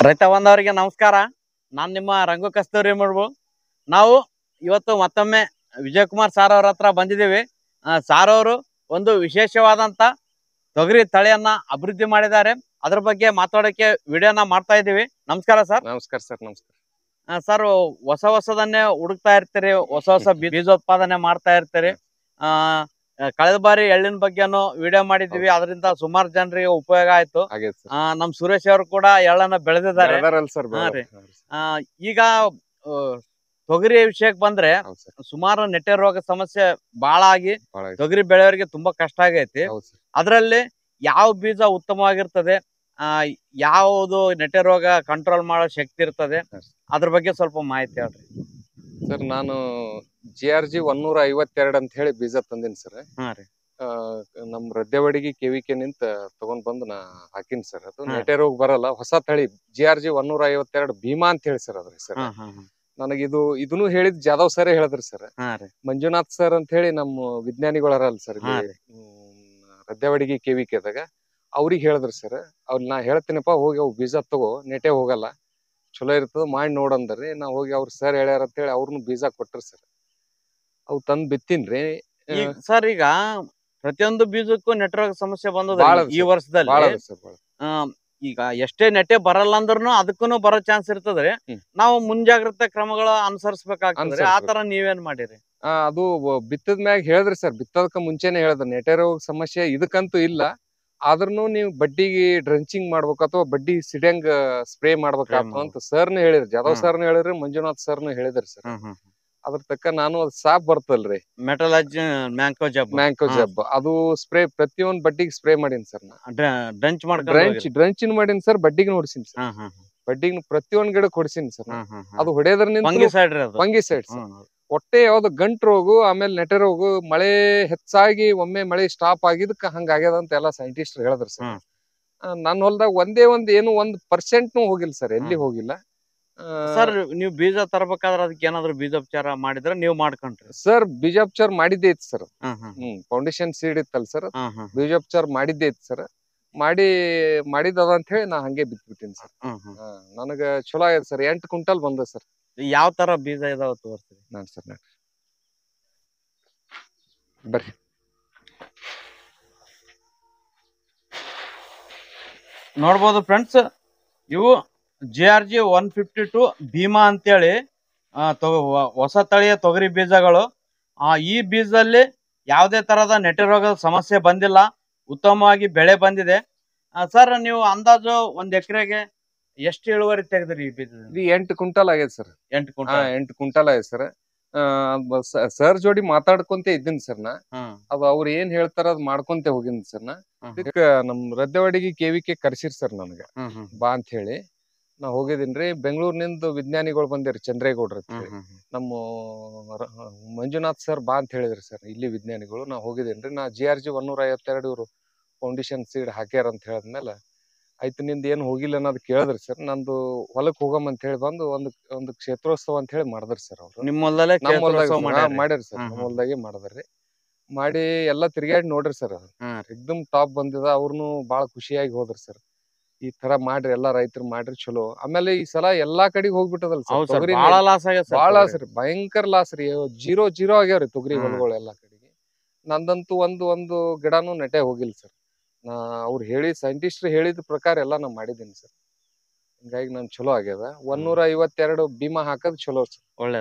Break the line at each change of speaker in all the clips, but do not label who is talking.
ರೈತ ಬಾಂಧವರಿಗೆ ನಮಸ್ಕಾರ. ನಾನು ನಿಮ್ಮ ರಂಗು ಕಸ್ತೂರಿ ಮಾಡ್ಬೋದು. ನಾವು ಇವತ್ತು ಮತ್ತೊಮ್ಮೆ ವಿಜಯಕುಮಾರ್ ಸಾರ್ ಅವ್ರ ಹತ್ರ ಬಂದಿದ್ದೀವಿ. ಸಾರ್ ಅವರು ಒಂದು ವಿಶೇಷವಾದಂಥ ತೊಗರಿ ತಳಿಯನ್ನ ಅಭಿವೃದ್ಧಿ ಮಾಡಿದ್ದಾರೆ. ಅದ್ರ ಬಗ್ಗೆ ಮಾತಾಡೋಕ್ಕೆ ವಿಡಿಯೋನ ಮಾಡ್ತಾ ಇದ್ದೀವಿ. ನಮಸ್ಕಾರ ಸರ್.
ನಮಸ್ಕಾರ ಸರ್. ನಮಸ್ಕಾರ
ಸರ್, ಹೊಸದನ್ನೇ ಹುಡುಕ್ತಾ ಇರ್ತೀರಿ, ಹೊಸ ಬೀಜೋತ್ಪಾದನೆ ಮಾಡ್ತಾ ಇರ್ತೀರಿ. ಕಳೆದ ಬಾರಿ ಎಳ್ಳಿನ ಬಗ್ಗೆನು ವಿಡಿಯೋ ಮಾಡಿದ್ವಿ, ಅದರಿಂದ ಸುಮಾರು ಜನರಿಗೆ ಉಪಯೋಗ ಆಯ್ತು. ನಮ್ ಸುರೇಶ್ ಅವರು ಕೂಡ ಎಳ್ಳನ್ನ ಬೆಳೆದಿದ್ದಾರೆ. ಈಗ ತೊಗರಿ ವಿಷಯಕ್ಕೆ ಬಂದ್ರೆ ಸುಮಾರು ನೆಟ್ಟೆ ರೋಗ ಸಮಸ್ಯೆ ಬಹಳ ಆಗಿ ತೊಗರಿ ಬೆಳೆಯವರಿಗೆ ತುಂಬಾ ಕಷ್ಟ ಆಗೈತಿ. ಅದರಲ್ಲಿ ಯಾವ ಬೀಜ ಉತ್ತಮವಾಗಿರ್ತದೆ, ಯಾವುದು ನೆಟ್ಟೆ ರೋಗ ಕಂಟ್ರೋಲ್ ಮಾಡೋ ಶಕ್ತಿ ಇರ್ತದೆ, ಅದ್ರ ಬಗ್ಗೆ ಸ್ವಲ್ಪ ಮಾಹಿತಿ ಹೇಳ್ರಿ
ಸರ್. ನಾನು GRG 152 ಅಂತ ಹೇಳಿ ಬೀಜ ತಂದಿನಿ ಸರ್. ನಮ್ ರದ್ದೆವಡಿಗೆ ಕೆವಿಕೆ ನಿಂತ ತಗೊಂಡ್ ಬಂದು ನಾ ಹಾಕಿನಿ ಸರ್. ಅದು ನೆಟ್ಟೆ ರೋಗ ಬರಲ್ಲ, ಹೊಸ ತಳಿ GRG 152 ಭೀಮಾ ಅಂತ ಹೇಳಿ ಸರ್. ಅದ್ರಿ ಸರ್ ನನಗೆ ಇದನ್ನು ಹೇಳಿದ್ ಜಾಧವ್ ಸರ್ ಹೇಳಿದ್ರಿ ಸರ್. ಮಂಜುನಾಥ್ ಸರ್ ಅಂತ ಹೇಳಿ ನಮ್ಮ ವಿಜ್ಞಾನಿಗಳರಲ್ಲ ಸರ್ ರದ್ದೆವಡಿಗೆ ಕೆವಿಕೆದಾಗ, ಅವ್ರಿಗೆ ಹೇಳಿದ್ರಿ ಸರ್. ನಾ ಹೇಳ್ತೀನಪ್ಪ, ಹೋಗಿ ಅವ್ ಬೀಜ ತಗೋ, ನೆಟ್ಟೆ ಹೋಗಲ್ಲ, ಚಲೋ ಇರ್ತದ, ಮಾಡಿ ನೋಡಂದ್ರಿ. ನಾ ಹೋಗಿ ಅವ್ರ ಸರ್ ಹೇಳ್ಯಾರ ಅಂತ ಹೇಳಿ ಅವ್ರನ್ನು ಬೀಜ ಕೊಟ್ರಿ ಸರ್. ಅವ್ ತಂದ್ ಬಿತ್ತೀನ್ರಿ
ಸರ್. ಈಗ ಪ್ರತಿಯೊಂದು ಬೀಜಕ್ಕೂ ನೆಟ್ವರ್ಕ್ ಸಮಸ್ಯೆ ಬಂದದ ಈ ವರ್ಷದಲ್ಲಿ. ಈಗ ಎಷ್ಟೇ ನೆಟ್ಟೆ ಬರಲ್ಲ ಅಂದ್ರೂ ಅದಕ್ಕೂ ಬರೋ ಚಾನ್ಸ್ ಇರ್ತದ್ರಿ. ನಾವು ಮುಂಜಾಗ್ರತಾ ಕ್ರಮಗಳ ಅನುಸರಿಸಬೇಕಾಗ್ತದೆ. ಆ ತರ ನೀವೇನ್ ಮಾಡಿರಿ?
ಅದು ಬಿತ್ತದ ಮ್ಯಾಗ ಹೇಳಿದ್ರಿ ಸರ್. ಬಿತ್ತದಕ್ಕ ಮುಂಚೆನೆ ಹೇಳಿದ್ರಿ ನೆಟ್ಟೆ ರೋಗ ಸಮಸ್ಯೆ ಇದಕ್ಕಂತೂ ಇಲ್ಲ, ಆದ್ರೂ ನೀವು ಬಡ್ಡಿಗೆ ಡ್ರಂಚಿಂಗ್ ಮಾಡ್ಬೇಕು ಅಥವಾ ಬಡ್ಡಿ ಸಿಡಂಗ್ ಸ್ಪ್ರೇ ಮಾಡ್ಬೇಕಾಗ್ತದ ಅಂತ ಸರ್ನ ಹೇಳಿರಿ. ಜಾಧವ್ ಸರ್ನ ಹೇಳಿರಿ, ಮಂಜುನಾಥ್ ಸರ್ನು ಹೇಳಿದ್ರಿ ಸರ್. ಅದ್ರ ತಕ್ಕ ನಾನು ಅದು ಸಾಪ್ ಬರ್ತಲ್ರಿ, ಮ್ಯಾಂಕೋ ಜಬ್, ಅದು ಸ್ಪ್ರೇ ಪ್ರತಿಯೊಂದ್ ಬಡ್ಡಿಗೆ ಸ್ಪ್ರೇ ಮಾಡೀನಿ ಸರ್. ಡ್ರಂಚಿನ್ ಮಾಡೀನಿ ಸರ್, ಬಡ್ಡಿಗೆ ನೋಡ್ಸಿನಿ ಸರ್. ಬಡ್ಡಿಗೆ ಪ್ರತಿಯೊಂದ್ ಗಿಡಕ್ಕೆ ಹೊಡ್ಸಿನಿ ಸರ್. ಅದು ಹೊಡೆಯೋದ್ರಿಂದ ಫಂಗಿಸೈಡ್ ಸರ್. ಹೊಟ್ಟೆ ಯಾವ್ದು ಗಂಟು ರೋಗ, ಆಮೇಲೆ ನೆಟ್ಟೆ ರೋಗ, ಮಳೆ ಹೆಚ್ಚಾಗಿ ಒಮ್ಮೆ ಮಳೆ ಸ್ಟಾಪ್ ಆಗಿದ್ದಕ್ಕ ಹಂಗ ಆಗ್ಯದ ಅಂತ ಎಲ್ಲಾ ಸೈಂಟಿಸ್ಟ್ ಹೇಳಿದ್ರು ಸರ್. ನನ್ನ ಹೊಲ್ದಾಗ ಏನು 1% ಹೋಗಿಲ್ಲ ಸರ್, ಎಲ್ಲಿ ಹೋಗಿಲ್ಲ
ಸರ್. ನೀವು ಬೀಜ ತರಬೇಕಾದ್ರೆ ಅದಕ್ಕೆ ಏನಾದ್ರು ಬೀಜೋಪಚಾರ ಮಾಡಿದ್ರೆ ನೀವು ಮಾಡ್ಕೊಂಡ್ರಿ
ಸರ್? ಬೀಜೋಪಚಾರ ಮಾಡಿದ್ದೇ ಇತ್ತು ಸರ್. ಫೌಂಡೇಶನ್ ಸೀಡ್ ಇತ್ತಲ್ಲ ಸರ್, ಬೀಜೋಪಚಾರ ಮಾಡಿದ್ದೇ ಇತ್ತು ಸರ್. ಮಾಡಿದದ ಅಂತ ಹೇಳಿ ನಾ ಹಂಗೆ ಬಿತ್ಬಿಟ್ಟಿನಿ ಸರ್. ನನಗ ಚಲೋ ಆಯ್ತು ಸರ್. 8 ಕ್ವಿಂಟಲ್ ಬಂದ ಸರ್.
ಯಾವ ತರ ಬೀಜ ಇದಾವ ತೋರಿಸ್ತೀವಿ
ನಾನ್ ಸರ್. ಬರ್ರಿ.
ನೋಡ್ಬೋದು ಫ್ರೆಂಡ್ಸ್, ಇವು GRG 152 ಭೀಮಾ ಅಂತೇಳಿ ಹೊಸ ತಳಿಯ ತೊಗರಿ ಬೀಜಗಳು. ಈ ಬೀಜದಲ್ಲಿ ಯಾವುದೇ ತರದ ನೆಟ್ಟೆ ರೋಗದ ಸಮಸ್ಯೆ ಬಂದಿಲ್ಲ, ಉತ್ತಮವಾಗಿ ಬೆಳೆ ಬಂದಿದೆ. ಸರ್, ನೀವು ಅಂದಾಜು ಒಂದ್ ಎಕರೆಗೆ ಎಷ್ಟು ಇಳುವರಿ ತೆಗೆದ್ರಿ ಈ ಬೀಜ?
8 ಕ್ವಿಂಟಲ್ ಆಗೈತೆ ಸರ್. 8 ಕ್ವಿಂಟಲ್ ಆಗೈತೆ ಸರ್. ಸರ್ ಜೋಡಿ ಮಾತಾಡ್ಕೊಂತ ಇದ್ದೀನಿ ಸರ್. ನಾ ಅದು ಅವ್ರು ಏನ್ ಹೇಳ್ತಾರ ಅದ್ ಮಾಡ್ಕೊಂತ ಹೋಗಿನಿ ಸರ್. ನಮ್ ರದ್ದೆವಾಡಿಗೆ ಕೆವಿಕೆ ಕರ್ಸಿರ್ ಸರ್ ನನಗ, ಬಾ ಅಂತ ಹೇಳಿ ನಾ ಹೋಗಿದ್ದೀನ್ರಿ. ಬೆಂಗಳೂರಿನಿಂದ ವಿಜ್ಞಾನಿಗಳು ಬಂದಿರಿ, ಚಂದ್ರೇಗೌಡ್ರ ಅಂತ ಹೇಳಿ. ನಮ್ಮ ಮಂಜುನಾಥ್ ಸರ್ ಬಾ ಅಂತ ಹೇಳಿದ್ರಿ ಸರ್, ಇಲ್ಲಿ ವಿಜ್ಞಾನಿಗಳು. ನಾ ಹೋಗಿದ್ದೇನ್ರಿ. ನಾ GRG 152 ಇವ್ರು ಫೌಂಡೇಶನ್ ಸೀಡ್ ಹಾಕ್ಯಾರ ಅಂತ ಹೇಳಿದ್ಮೇಲೆ, ಆಯ್ತು ನಿಂದ ಏನು ಹೋಗಿಲ್ಲ ಅನ್ನೋದು ಕೇಳಿದ್ರಿ ಸರ್. ನಂದು ಹೊಲಕ್ ಹೋಗಮ್ ಅಂತ ಹೇಳಿ ಬಂದು ಒಂದು ಕ್ಷೇತ್ರೋತ್ಸವ ಅಂತ ಹೇಳಿ ಮಾಡಿದ್ರಿ ಸರ್. ಅವ್ರು ನಮ್ಮ ಹೊಲ್ದಾಗ ಮಾಡ್ಯಾರ ಸರ್. ನಮ್ಮ ಹೊಲ್ದಾಗೆ ಮಾಡಿದ್ರಿ. ಮಾಡಿ ಎಲ್ಲಾ ತಿರ್ಗಾಡಿ ನೋಡ್ರಿ ಸರ್. ಎಕ್ದಮ್ ಟಾಪ್ ಬಂದಿದ. ಅವ್ರನು ಬಾಳ ಖುಷಿಯಾಗಿ ಹೋದ್ರಿ ಸರ್. ಈ ತರ ಮಾಡ್ರಿ, ಎಲ್ಲಾ ರೈತರು ಮಾಡ್ರಿ, ಚಲೋ. ಆಮೇಲೆ ಈ ಸಲ ಎಲ್ಲಾ ಕಡೆಗೆ ಹೋಗ್ಬಿಟ್ಟದಲ್ಲ ಸರ್ ತೊಗರಿ. ಬಾಳ ಸರಿ, ಭಯಂಕರ ಲಾಸ್ ರೀ. 0 ಆಗ್ಯಾವ್ರಿ ತೊಗರಿ ಹೊಲಗಳು ಎಲ್ಲಾ ಕಡೆಗೆ. ನಂದಂತೂ ಒಂದು ಗಿಡನು ನೆಟ್ಟೆ ಹೋಗಿಲ್ಲ ಸರ್. ಅವ್ರು ಹೇಳಿ ಸೈಂಟಿಸ್ಟ್ ಹೇಳಿದ ಪ್ರಕಾರ ಎಲ್ಲಾ ನಾ ಮಾಡಿದ್ದೀನಿ ಸರ್. ಹಿಂಗಾಗಿ ನನ್ ಚಲೋ ಆಗ್ಯದ. 152 ಭೀಮಾ ಹಾಕದ್ ಚಲೋ ಸರ್.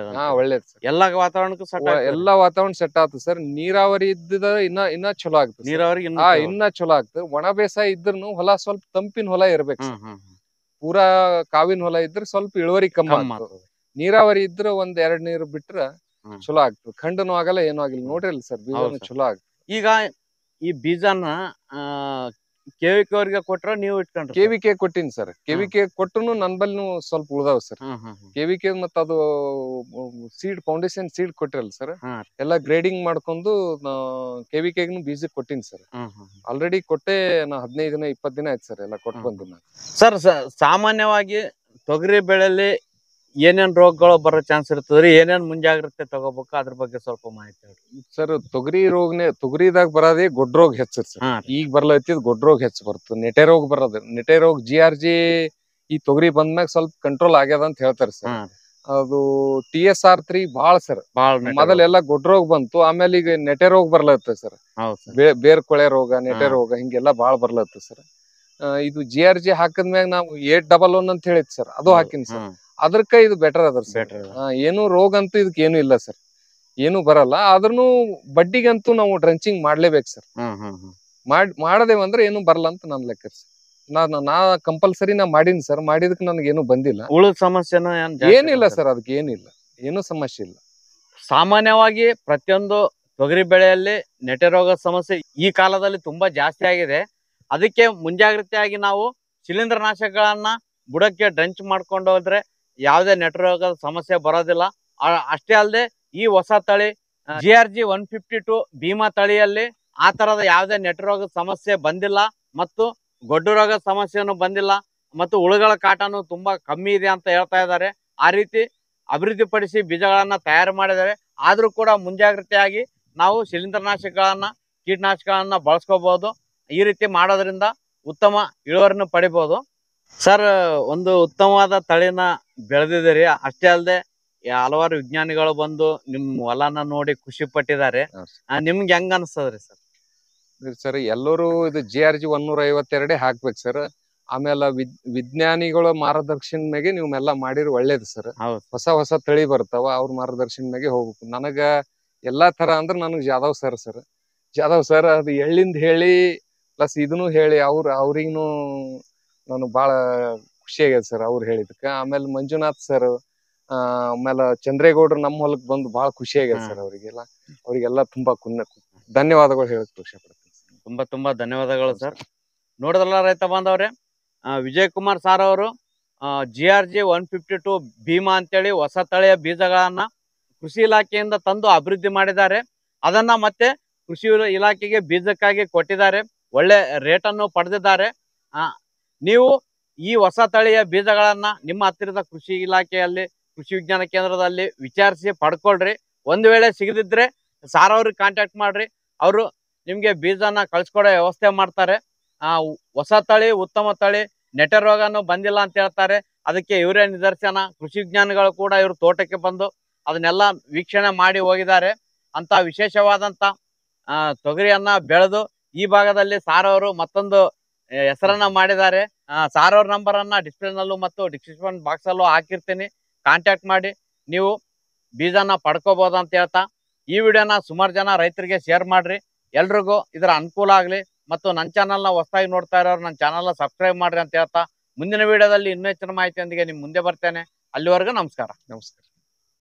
ಒಳ್ಳೇದ್ ಸರ್.
ಎಲ್ಲಾ ವಾತಾವರಣಕ್ಕೂ
ಎಲ್ಲಾ ವಾತಾವರಣ ಸೆಟ್ ಆತು ಸರ್. ನೀರಾವರಿ ಇದ್ದ ಇನ್ನ ಚಲೋ ಆಗ್ತದೆ. ಇನ್ನ ಚಲೋ ಆಗ್ತದೆ. ಒಣ ಬೇಸಾಯ ಇದ್ರೂ ಹೊಲ ಸ್ವಲ್ಪ ತಂಪಿನ ಹೊಲ ಇರ್ಬೇಕು ಸರ್. ಪೂರಾ ಕಾವಿನ ಹೊಲ ಇದ್ರೆ ಸ್ವಲ್ಪ ಇಳುವರಿ ಕಮ್ಮಿ ಆಗ್ತದೆ. ನೀರಾವರಿ ಇದ್ರೆ 1-2 ನೀರು ಬಿಟ್ರ ಚಲೋ ಆಗ್ತದೆ. ಖಂಡನೂ ಆಗಲ್ಲ, ಏನೂ ಆಗಿಲ್ಲ. ನೋಡ್ರಿ ಸರ್, ಬೀಜ ಚಲೋ ಆಗ್ತದೆ.
ಈಗ ಈ ಬೀಜನ ಕೆವಿಕೆ ಅವ್ರಿಗೆ ಕೊಟ್ರ ನೀವು ಇಟ್ಕೊಂಡ್ರಿ?
ಕೆವಿಕೆ ಕೊಟ್ಟಿನಿ ಸರ್. ಕೆವಿಕೆ ಕೊಟ್ಟನು ನನ್ ಬಲ್ಲಿ ಸ್ವಲ್ಪ ಉಳ್ದಾವ್ ಸರ್. ಕೆವಿಕೆ ಮತ್ತ ಅದು ಸೀಡ್ ಫೌಂಡೇಶನ್ ಸೀಡ್ ಕೊಟ್ಟಿರಲ್ಲ ಸರ್, ಎಲ್ಲಾ ಗ್ರೇಡಿಂಗ್ ಮಾಡ್ಕೊಂಡು ಕೆವಿಕೆಗೂ ಬೀಜ ಕೊಟ್ಟಿನಿ ಸರ್. ಆಲ್ರೆಡಿ ಕೊಟ್ಟೆ. ನಾ 15 ದಿನ 20 ದಿನ ಆಯ್ತು ಸರ್, ಎಲ್ಲ ಕೊಟ್ಟು ಬಂದಿನ
ಸರ್. ಸಾಮಾನ್ಯವಾಗಿ ತೊಗರಿ ಬೆಳೆಯಲ್ಲಿ ಏನೇನ್ ರೋಗಗಳು ಬರೋ ಚಾನ್ಸ್ ಇರ್ತದ್ರಿ, ಏನೇನ್ ಮುಂಜಾಗ್ರತೆ ತಗೋಬೇಕು, ಅದ್ರ ಬಗ್ಗೆ ಸ್ವಲ್ಪ ಮಾಹಿತಿ ಹೇಳ್ರಿ
ಸರ್. ತೊಗರಿದಾಗ ಬರೋದೇ ಗೊಡ್ಡ ರೋಗ ಹೆಚ್ಚು ಸರ್. ಈಗ ಬರ್ಲತ್ತಿದ್ ಗೊಡ್ಡ ರೋಗ ಹೆಚ್ಚು ಬರ್ತದೆ. ನೆಟೆ ರೋಗ ಬರೋದು. ನೆಟೆ ರೋಗ GRG ಈ ತೊಗರಿ ಬಂದ್ಮ್ಯಾಗ ಸ್ವಲ್ಪ ಕಂಟ್ರೋಲ್ ಆಗ್ಯದ ಅಂತ ಹೇಳ್ತಾರೆ ಸರ್. ಅದು TSR3 ಬಾಳ ಸರ್. ಮೊದಲೆಲ್ಲ ಗೊಡ್ಡ ರೋಗ ಬಂತು, ಆಮೇಲೆ ಈಗ ನೆಟೆ ರೋಗ ಬರ್ಲತ್ತ ಸರ್. ಬೇರ್ ಕೊಳೆ ರೋಗ, ನೆಟೆ ರೋಗ ಹಿಂಗೆಲ್ಲಾ ಬಾಳ ಬರ್ಲತ್ತ ಸರ್. ಇದು GRG ಹಾಕಿದ್ಮ್ಯಾಗ ನಾವು 811 ಅಂತ ಹೇಳಿದ್ ಸರ್, ಅದು ಹಾಕಿನಿ ಸರ್. ಅದಕ್ಕ ಇದು ಬೆಟರ್ ಅದ ಸರ್. ಏನು ರೋಗ ಅಂತೂ ಇದಕ್ಕೆ ಏನು ಇಲ್ಲ ಸರ್, ಏನು ಬರಲ್ಲ. ಆದ್ರೂ ಬಡ್ಡಿಗಂತೂ ನಾವು ಡ್ರಂಚಿಂಗ್ ಮಾಡ್ಲೇಬೇಕು ಸರ್. ಮಾಡದೇವಂದ್ರೆ ಏನು ಬರಲ್ಲ ಅಂತ ನನ್ ಲೆಕ್ಕ ಸರ್. ನಾ ಕಂಪಲ್ಸರಿ ನಾ ಮಾಡೀನಿ ಸರ್. ಮಾಡಿದಕ್ಕೆ ನನಗೇನು ಬಂದಿಲ್ಲ.
ಉಳಿದ ಸಮಸ್ಯೆನೂ
ಏನಿಲ್ಲ ಸರ್, ಅದಕ್ಕೆ ಏನಿಲ್ಲ, ಏನು ಸಮಸ್ಯೆ ಇಲ್ಲ.
ಸಾಮಾನ್ಯವಾಗಿ ಪ್ರತಿಯೊಂದು ತೊಗರಿ ಬೆಳೆಯಲ್ಲಿ ನೆಟೆ ರೋಗ ಸಮಸ್ಯೆ ಈ ಕಾಲದಲ್ಲಿ ತುಂಬಾ ಜಾಸ್ತಿ ಆಗಿದೆ. ಅದಕ್ಕೆ ಮುಂಜಾಗ್ರತೆಯಾಗಿ ನಾವು ಶಿಲೀಂಧ್ರನಾಶಕಗಳನ್ನ ಬುಡಕ್ಕೆ ಡ್ರಂಚ್ ಮಾಡ್ಕೊಂಡು ಹೋದ್ರೆ ಯಾವುದೇ ನೆಟೆ ರೋಗದ ಸಮಸ್ಯೆ ಬರೋದಿಲ್ಲ. ಅಷ್ಟೇ ಅಲ್ಲದೆ ಈ ಹೊಸ ತಳಿ GRG 152 ಭೀಮಾ ತಳಿಯಲ್ಲಿ ಆ ತರದ ಯಾವುದೇ ನೆಟೆ ರೋಗದ ಸಮಸ್ಯೆ ಬಂದಿಲ್ಲ ಮತ್ತು ಗೊಡ್ಡು ರೋಗದ ಸಮಸ್ಯೆನೂ ಬಂದಿಲ್ಲ ಮತ್ತು ಹುಳುಗಳ ಕಾಟನು ತುಂಬಾ ಕಮ್ಮಿ ಇದೆ ಅಂತ ಹೇಳ್ತಾ ಇದ್ದಾರೆ. ಆ ರೀತಿ ಅಭಿವೃದ್ಧಿಪಡಿಸಿ ಬೀಜಗಳನ್ನ ತಯಾರು ಮಾಡಿದ್ದಾರೆ. ಆದ್ರೂ ಕೂಡ ಮುಂಜಾಗ್ರತೆಯಾಗಿ ನಾವು ಶಿಲೀಂಧ್ರನಾಶಕಗಳನ್ನ ಕೀಟನಾಶಕಗಳನ್ನ ಬಳಸ್ಕೋಬಹುದು. ಈ ರೀತಿ ಮಾಡೋದ್ರಿಂದ ಉತ್ತಮ ಇಳುವರಿಯನ್ನು ಪಡಿಬಹುದು. ಸರ್, ಒಂದು ಉತ್ತಮವಾದ ತಳಿನ ಬೆಳೆದಿದ್ದೀರಿ. ಅಷ್ಟೇ ಅಲ್ಲದೆ ಹಲವಾರು ವಿಜ್ಞಾನಿಗಳು ಬಂದು ನಿಮ್ ಹೊಲನ ನೋಡಿ ಖುಷಿ ಪಟ್ಟಿದ್ದಾರೆ. ನಿಮ್ಗೆ ಹೆಂಗ ಅನ್ಸ್ತದ್ರಿ ಸರ್?
ಸರ್, ಎಲ್ಲರೂ ಇದು GRG 152 ಹಾಕ್ಬೇಕು ಸರ್. ಆಮೇಲೆ ವಿಜ್ಞಾನಿಗಳ ಮಾರ್ಗದರ್ಶನ ಮ್ಯಾಗೆ ನೀವೆಲ್ಲ ಮಾಡಿರಿ ಒಳ್ಳೇದು ಸರ್. ಹೊಸ ಹೊಸ ತಳಿ ಬರ್ತಾವ, ಅವ್ರ ಮಾರ್ಗದರ್ಶನ ಮ್ಯಾಗೆ ಹೋಗ್ಬೇಕು. ನನಗ ಎಲ್ಲಾ ತರ ಅಂದ್ರೆ ನನಗ್ ಜಾಧವ್ ಸರ್ ಅದು ಎಳ್ಳಿಂದ ಹೇಳಿ ಪ್ಲಸ್ ಇದನ್ನು ಹೇಳಿ ಅವ್ರಿಗೂ ನಾನು ಬಾಳ ಖುಷಿ ಆಗ್ಯದ ಸರ್ ಅವ್ರು ಹೇಳಿದಕ್ಕ. ಆಮೇಲೆ ಮಂಜುನಾಥ್ ಸರ್, ಆಮೇಲೆ ಚಂದ್ರೇಗೌಡ್ರು ನಮ್ಮ ಹೊಲಕ್ ಬಂದು ಬಹಳ ಖುಷಿ ಆಗ್ಯದ ಸರ್. ಅವ್ರಿಗೆಲ್ಲ ತುಂಬಾ ಧನ್ಯವಾದಗಳು ಹೇಳಕ್ ಖುಷಿ ಪಡ್ತೀನಿ.
ತುಂಬಾ ಧನ್ಯವಾದಗಳು ಸರ್. ನೋಡಿದ್ರಲ್ಲ ರೈತ ಬಾಂಧವ್ರೆ, ವಿಜಯ್ ಕುಮಾರ್ ಸಾರ್ ಅವರು GRG 152 ಭೀಮಾ ಅಂತೇಳಿ ಹೊಸ ತಳಿಯ ಬೀಜಗಳನ್ನ ಕೃಷಿ ಇಲಾಖೆಯಿಂದ ತಂದು ಅಭಿವೃದ್ಧಿ ಮಾಡಿದ್ದಾರೆ. ಅದನ್ನ ಮತ್ತೆ ಕೃಷಿ ಇಲಾಖೆಗೆ ಬೀಜಕ್ಕಾಗಿ ಕೊಟ್ಟಿದ್ದಾರೆ. ಒಳ್ಳೆ ರೇಟನ್ನು ಪಡೆದಿದ್ದಾರೆ. ನೀವು ಈ ಹೊಸ ತಳಿಯ ಬೀಜಗಳನ್ನ ನಿಮ್ಮ ಹತ್ತಿರದ ಕೃಷಿ ಇಲಾಖೆಯಲ್ಲಿ, ಕೃಷಿ ವಿಜ್ಞಾನ ಕೇಂದ್ರದಲ್ಲಿ ವಿಚಾರಿಸಿ ಪಡ್ಕೊಳ್ರಿ. ಒಂದು ವೇಳೆ ಸಿಗದಿದ್ರೆ ಸಾರ್ ಅವ್ರಿಗೆ ಕಾಂಟ್ಯಾಕ್ಟ್ ಮಾಡ್ರಿ. ಅವರು ನಿಮ್ಗೆ ಬೀಜನ ಕಳ್ಸಿಕೊಡೋ ವ್ಯವಸ್ಥೆ ಮಾಡ್ತಾರೆ. ಹೊಸ ತಳಿ, ಉತ್ತಮ ತಳಿ, ನೆಟೆ ರೋಗನು ಬಂದಿಲ್ಲ ಅಂತ ಹೇಳ್ತಾರೆ. ಅದಕ್ಕೆ ಇವರೇ ನಿದರ್ಶನ. ಕೃಷಿ ವಿಜ್ಞಾನಿಗಳು ಕೂಡ ಇವ್ರ ತೋಟಕ್ಕೆ ಬಂದು ಅದನ್ನೆಲ್ಲ ವೀಕ್ಷಣೆ ಮಾಡಿ ಹೋಗಿದ್ದಾರೆ. ಅಂತ ವಿಶೇಷವಾದಂತ ತೊಗರಿಯನ್ನ ಬೆಳೆದು ಈ ಭಾಗದಲ್ಲಿ ಸಾರ್ ಅವರು ಮತ್ತೊಂದು ಹೆಸರನ್ನ ಮಾಡಿದ್ದಾರೆ. ಸಾರ್ ಅವ್ರ ನಂಬರ್ ಅನ್ನ ಡಿಸ್ಪ್ಲೇನಲ್ಲೂ ಮತ್ತು ಡಿಸ್ಕ್ರಿಪ್ಷನ್ ಬಾಕ್ಸ್ ಅಲ್ಲೂ ಹಾಕಿರ್ತೀನಿ. ಕಾಂಟ್ಯಾಕ್ಟ್ ಮಾಡಿ ನೀವು ಬೀಜನ ಪಡ್ಕೋಬಹುದು ಅಂತ ಹೇಳ್ತಾ ಈ ವಿಡಿಯೋನ ಸುಮಾರು ಜನ ರೈತರಿಗೆ ಶೇರ್ ಮಾಡ್ರಿ. ಎಲ್ರಿಗೂ ಇದರ ಅನುಕೂಲ ಆಗ್ಲಿ. ಮತ್ತು ನನ್ನ ಚಾನಲ್ನ ಹೊಸದಾಗಿ ನೋಡ್ತಾ ಇರೋರು ನನ್ನ ಚಾನಲ್ನ ಸಬ್ಸ್ಕ್ರೈಬ್ ಮಾಡ್ರಿ ಅಂತ ಹೇಳ್ತಾ ಮುಂದಿನ ವಿಡಿಯೋದಲ್ಲಿ ಇನ್ನೂ ಹೆಚ್ಚಿನ ಮಾಹಿತಿಯೊಂದಿಗೆ ನಿಮ್ಮ ಮುಂದೆ ಬರ್ತೇನೆ. ಅಲ್ಲಿವರೆಗೂ ನಮಸ್ಕಾರ.